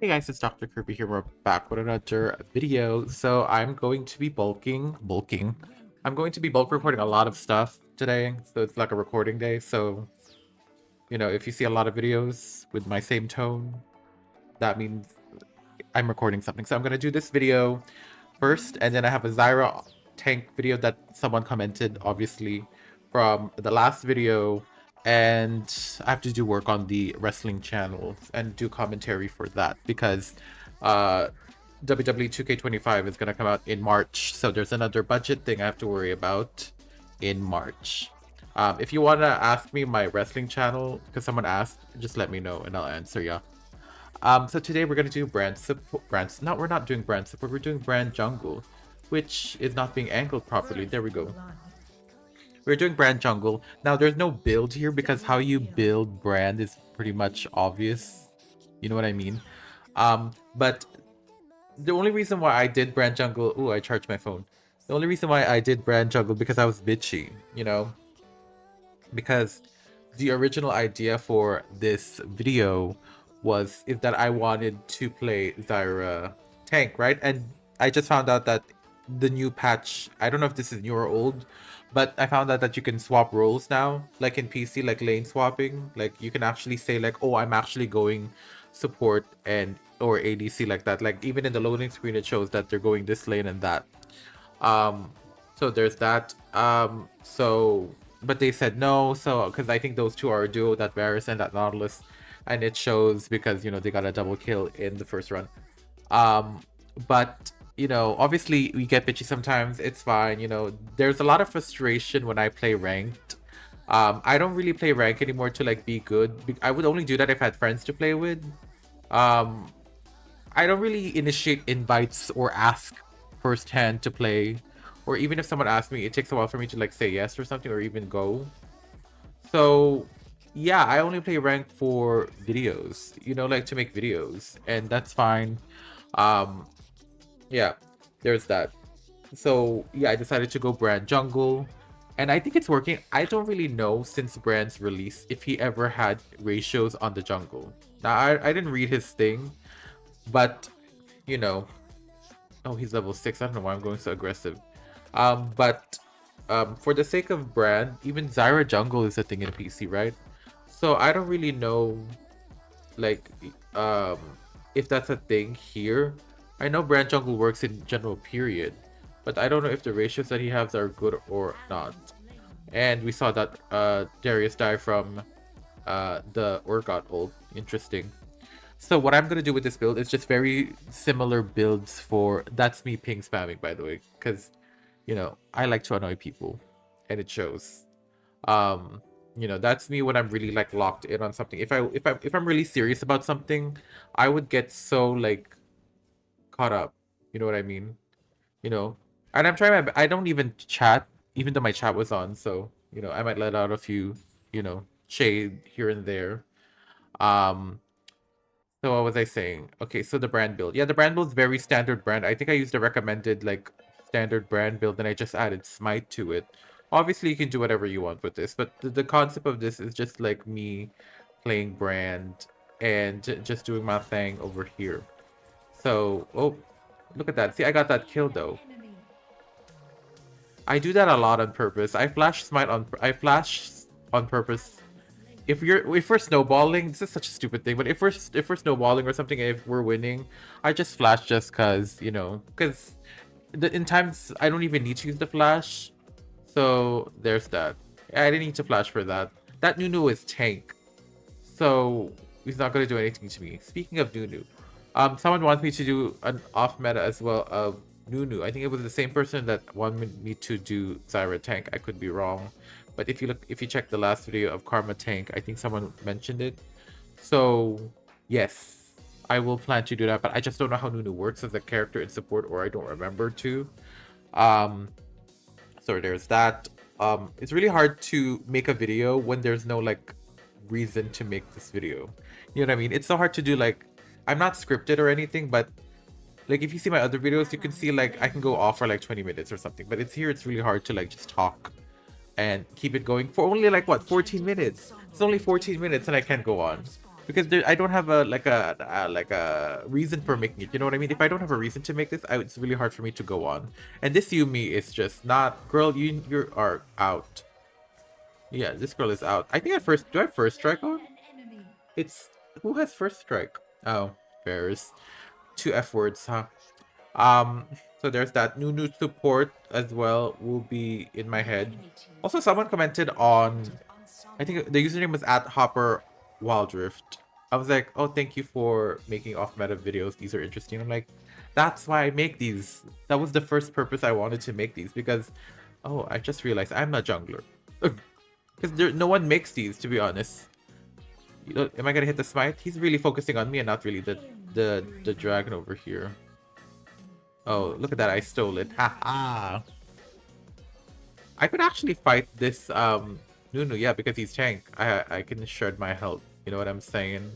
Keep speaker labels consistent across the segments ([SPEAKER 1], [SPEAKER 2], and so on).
[SPEAKER 1] Hey guys, it's Dr. Kirby here. We're back with another video. So I'm going to be bulking. I'm going to be bulk recording a lot of stuff today. So it's like a recording day. So, if you see a lot of videos with my same tone, that means I'm recording something. So I'm going to do this video first, and then I have a Zyra tank video that someone commented, obviously, from the last video. And I have to do work on the wrestling channel and do commentary for that because WWE 2K25 is going to come out in March. So there's another budget thing I have to worry about in March. If you want to ask me my wrestling channel, because someone asked, just let me know and I'll answer ya. So today we're going to do brand support. No, we're not doing brand support. We're doing brand jungle, which is not being angled properly. There we go. We're doing brand jungle. Now, there's no build here because how you build brand is pretty much obvious. You know what I mean? But the only reason why I did brand jungle... Ooh, I charged my phone. The only reason why I did brand jungle because I was bitchy, Because the original idea for this video is that I wanted to play Zyra tank, right? And I just found out that the new patch, I don't know if this is new or old, but I found out that you can swap roles now, like in PC, like lane swapping. Like you can actually say like, oh, I'm actually going support or ADC like that. Like even in the loading screen, it shows that they're going this lane and that. So there's that. But they said no, so because I think those two are a duo, that Varus and that Nautilus, and it shows because they got a double kill in the first run. But obviously we get bitchy sometimes. It's fine. There's a lot of frustration when I play ranked. I don't really play rank anymore to like be good. I would only do that if I had friends to play with. I don't really initiate invites or ask firsthand to play, or even if someone asks me, it takes a while for me to like say yes or something, or even go. So yeah, I only play rank for videos, like to make videos, and that's fine. Yeah, there's that. So yeah, I decided to go brand jungle, and I think it's working. I don't really know since brand's release if he ever had ratios on the jungle. Now I didn't read his thing, but oh, he's level 6. I don't know why I'm going so aggressive. But for the sake of brand, even Zyra jungle is a thing in PC, right? So I don't really know like if that's a thing here. I know brand jungle works in general period, but I don't know if the ratios that he has are good or not. And we saw that Darius die from the Urgot ult. Interesting. So what I'm gonna do with this build is just very similar builds for... That's me ping spamming, by the way, because I like to annoy people, and it shows. That's me when I'm really like locked in on something. If I'm really serious about something, I would get so like caught up. You know what I mean? And I'm trying I don't even chat, even though my chat was on. So I might let out a few shade here and there. So what was I saying? Okay, so the brand build. Yeah, the brand build is very standard brand. I think I used the recommended like standard brand build, and I just added smite to it. Obviously, you can do whatever you want with this, but the concept of this is just like me playing brand and just doing my thing over here. So, oh, look at that. See, I got that kill though. I do that a lot on purpose. I flash on purpose. If we're snowballing, this is such a stupid thing, but if we're snowballing or something, if we're winning, I just flash just cause, because in times I don't even need to use the flash. So there's that. I didn't need to flash for that. That Nunu is tank, so he's not gonna do anything to me. Speaking of Nunu, someone wants me to do an off meta as well of Nunu. I think it was the same person that wanted me to do Zyra tank. I could be wrong, but if you check the last video of Karma tank, I think someone mentioned it. So yes, I will plan to do that, but I just don't know how Nunu works as a character in support, or I don't remember to. So there's that. It's really hard to make a video when there's no like reason to make this video. You know what I mean? It's so hard to do. Like, I'm not scripted or anything, but like if you see my other videos, you can see like I can go off for like 20 minutes or something, but it's really hard to like just talk and keep it going for only like what, 14 minutes. It's only 14 minutes and I can't go on. because there, I don't have a like a reason for making it. You know what I mean? If I don't have a reason to make this, it's really hard for me to go on. And this Yumi is just not, girl. You are out. Yeah, this girl is out. I think I first, do I have first strike on? It's, who has first strike? Oh, bears. Two F words, huh? So there's that. New support as well will be in my head. Also, someone commented on, I think the username was at Hopper WildRift. I was like, oh, thank you for making off-meta videos. These are interesting. I'm like, that's why I make these. That was the first purpose I wanted to make these, because, oh, I just realized I'm not jungler. Because no one makes these, to be honest. You know, am I gonna hit the smite? He's really focusing on me and not really the dragon over here. Oh, look at that, I stole it. Haha. I could actually fight this Nunu, yeah, because he's tank. I can shred my health. You know what I'm saying?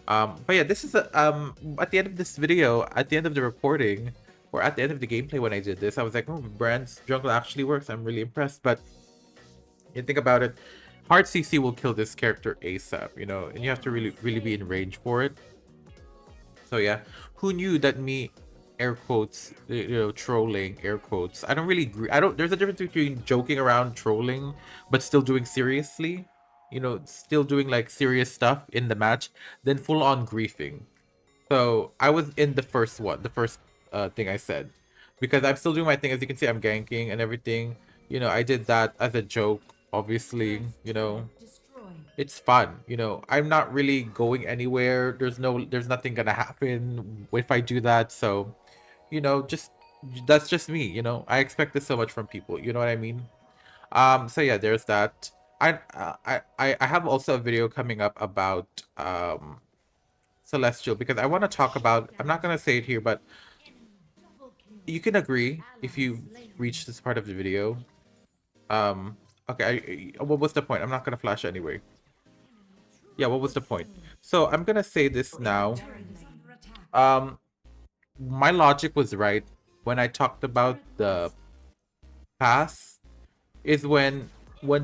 [SPEAKER 1] But yeah, this is a, at the end of this video, at the end of the recording, or at the end of the gameplay when I did this, I was like, oh, Brand's jungle actually works. I'm really impressed. But you think about it, hard CC will kill this character ASAP, you know, and you have to really be in range for it. So yeah, who knew that me, air quotes, you know, trolling, air quotes. I don't really agree. There's a difference between joking around, trolling, but still doing seriously, you know, still doing like serious stuff in the match, then full on griefing. So I was in the first one, the first thing I said, because I'm still doing my thing. As you can see, I'm ganking and everything. You know, I did that as a joke, obviously, you know. It's fun, you know. I'm not really going anywhere. There's nothing gonna happen if I do that. So, you know, just, that's just me, you know. I expect this so much from people, you know what I mean? So yeah, there's that. I have also a video coming up about Celestial, because I want to talk about, I'm not gonna say it here, but you can agree if you reach this part of the video. Okay, what was the point? I'm not gonna flash anyway. Yeah, what was the point? So I'm gonna say this now. My logic was right when I talked about the pass, is when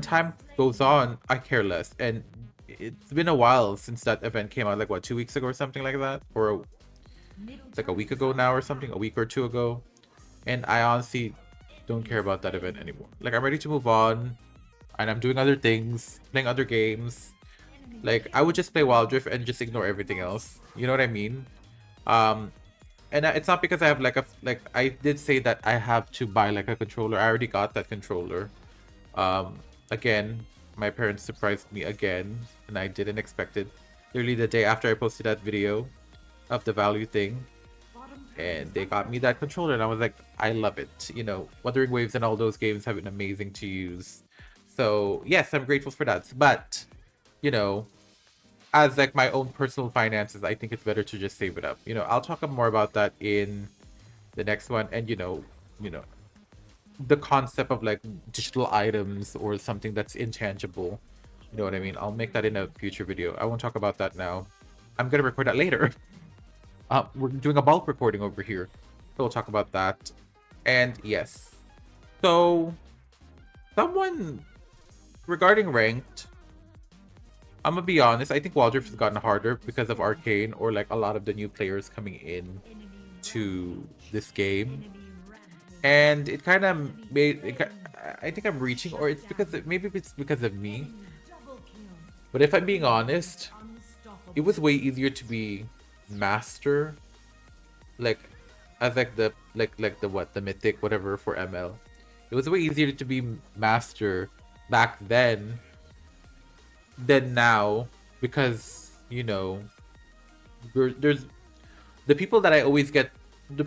[SPEAKER 1] time goes on, I care less. And it's been a while since that event came out, like what, 2 weeks ago or something like that? Or like a week ago now or something, a week or two ago. And I honestly don't care about that event anymore. Like, I'm ready to move on, and I'm doing other things, playing other games. Like, I would just play WildRift and just ignore everything else. You know what I mean? And it's not because I have like I did say that I have to buy like a controller. I already got that controller. Again, my parents surprised me again, and I didn't expect it. Literally the day after I posted that video of the value thing, and they got me that controller, and I was like, I love it. You know, Wuthering Waves and all those games have been amazing to use. So yes, I'm grateful for that. But, you know, as like my own personal finances, I think it's better to just save it up. You know, I'll talk more about that in the next one. And you know, the concept of like digital items or something that's intangible. You know what I mean? I'll make that in a future video. I won't talk about that now. I'm gonna record that later. We're doing a bulk recording over here, so we'll talk about that. And yes, so someone regarding ranked, I'm gonna be honest, I think WildRift has gotten harder because of Arcane, or like a lot of the new players coming in to this game. And it kind of made it, I think I'm reaching, or it's because maybe it's because of me. But if I'm being honest, it was way easier to be master, like as like the the mythic whatever for ML. It was way easier to be master back then than now, because you know, there's the people that I always get, the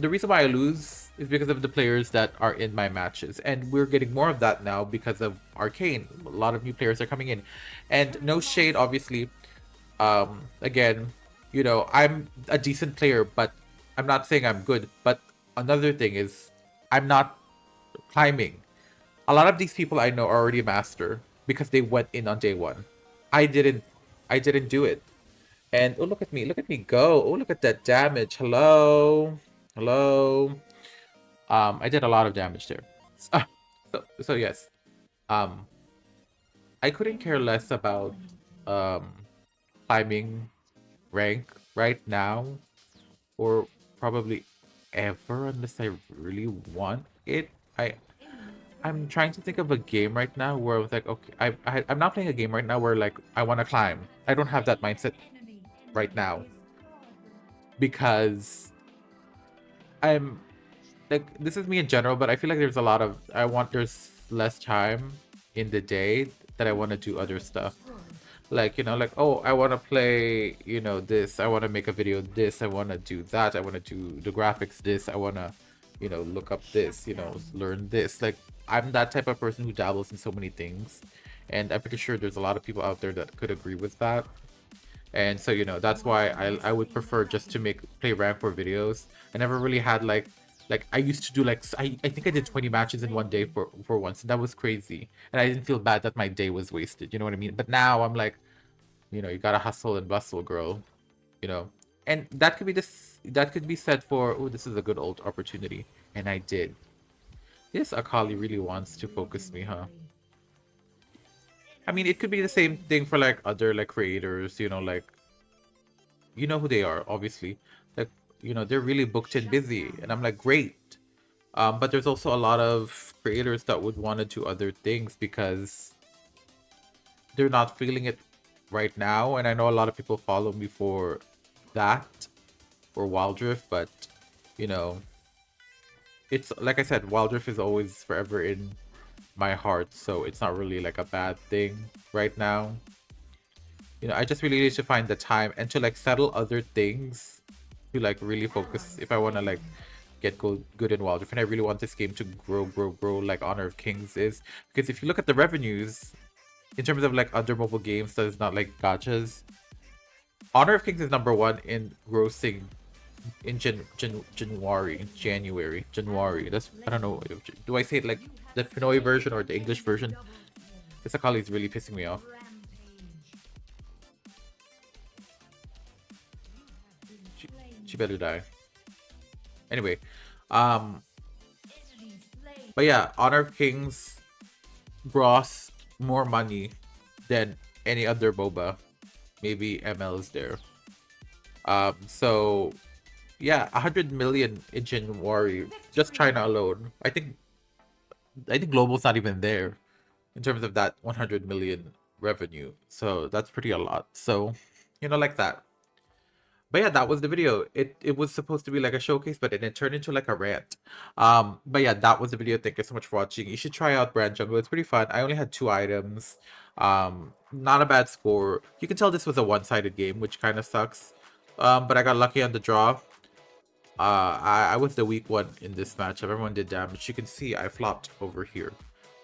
[SPEAKER 1] reason why I lose is because of the players that are in my matches, and we're getting more of that now because of Arcane. A lot of new players are coming in, and no shade, obviously. Again, you know, I'm a decent player, but I'm not saying I'm good. But another thing is, I'm not climbing. A lot of these people I know are already master because they went in on day one. I didn't. I didn't do it. And oh, look at me. Look at me go. Oh, look at that damage. Hello. Hello. I did a lot of damage there. So yes. I couldn't care less about climbing rank right now, or probably ever, unless I really want it. I'm trying to think of a game right now where I was like, okay, I'm not playing a game right now where like I want to climb. I don't have that mindset right now because I'm like, this is me in general, but I feel like there's a lot of there's less time in the day that I want to do other stuff. Like, you know, like, oh, I want to play, you know, this, I want to make a video this, I want to do that, I want to do the graphics this, I want to, you know, look up this, you know, learn this. Like, I'm that type of person who dabbles in so many things, and I'm pretty sure there's a lot of people out there that could agree with that. And so, you know, that's why I would prefer just to play rank for videos. I never really had like I used to do like I think I did 20 matches in one day for once, and that was crazy. And I didn't feel bad that my day was wasted, you know what I mean? But now I'm like, you know, you gotta hustle and bustle, girl, you know. And that could be that could be said for, oh, this is a good old opportunity, and I did. This Akali really wants to focus me, huh? I mean, it could be the same thing for like other like creators, you know, like, you know who they are, obviously. Like, you know, they're really booked and busy, and I'm like, great. But there's also a lot of creators that would want to do other things because they're not feeling it right now. And I know a lot of people follow me for that, or WildRift, but you know, it's like I said, WildRift is always forever in my heart, so it's not really like a bad thing right now. You know, I just really need to find the time and to like settle other things to like really focus if I want to like get good in WildRift, and I really want this game to grow like Honor of Kings is. Because if you look at the revenues in terms of like other mobile games that is not like gachas, Honor of Kings is #1 in grossing in January. That's, I don't know, do I say it like the Pinoy version or the English version? This Akali is really pissing me off. She better die. Anyway, but yeah, Honor of Kings gross more money than any other MOBA. Maybe ML is there. So yeah, 100 million in January, just China alone. I think global's not even there in terms of that 100 million revenue. So that's pretty a lot. So, you know, like that. But yeah, that was the video. It was supposed to be like a showcase, but it turned into like a rant. But yeah, that was the video. Thank you so much for watching. You should try out Brand Jungle. It's pretty fun. I only had 2 items. Not a bad score. You can tell this was a one-sided game, which kind of sucks. But I got lucky on the draw. I was the weak one in this matchup. Everyone did damage. You can see I flopped over here.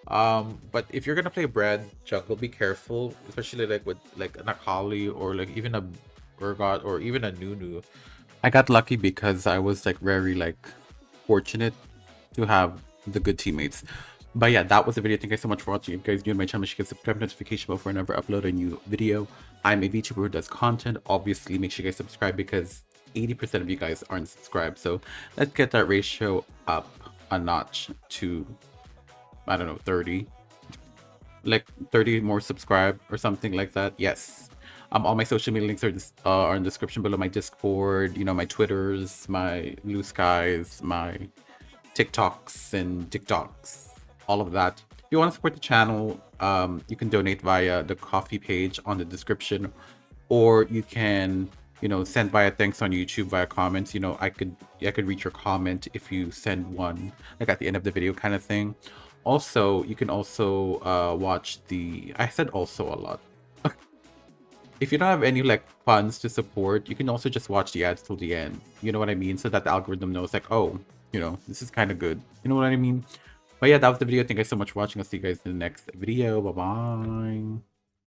[SPEAKER 1] But if you're gonna play Brand Jungle, be careful, especially like with like an Akali or like even a Urgot or even a Nunu. I got lucky because I was like very like fortunate to have the good teammates. But yeah, that was the video. Thank you so much for watching. If you guys new to my channel, you can subscribe, notification bell for whenever I upload a new video. I'm a VTuber who does content. Obviously, make sure you guys subscribe because 80% of you guys aren't subscribed. So let's get that ratio up a notch to, I don't know, 30. Like 30 more subscribe or something like that. Yes. All my social media links are in the description below. My Discord, you know, my Twitters, my Blue Skies, my TikToks and TikToks, all of that. If you want to support the channel, you can donate via the coffee page on the description, or you can, you know, send via thanks on YouTube via comments. You know, I could read your comment if you send one like at the end of the video kind of thing. Also, you can also watch the, I said also a lot. If you don't have any like funds to support, you can also just watch the ads till the end. You know what I mean? So that the algorithm knows like, oh, you know, this is kind of good. You know what I mean? But yeah, that was the video. Thank you guys so much for watching. I'll see you guys in the next video. Bye-bye.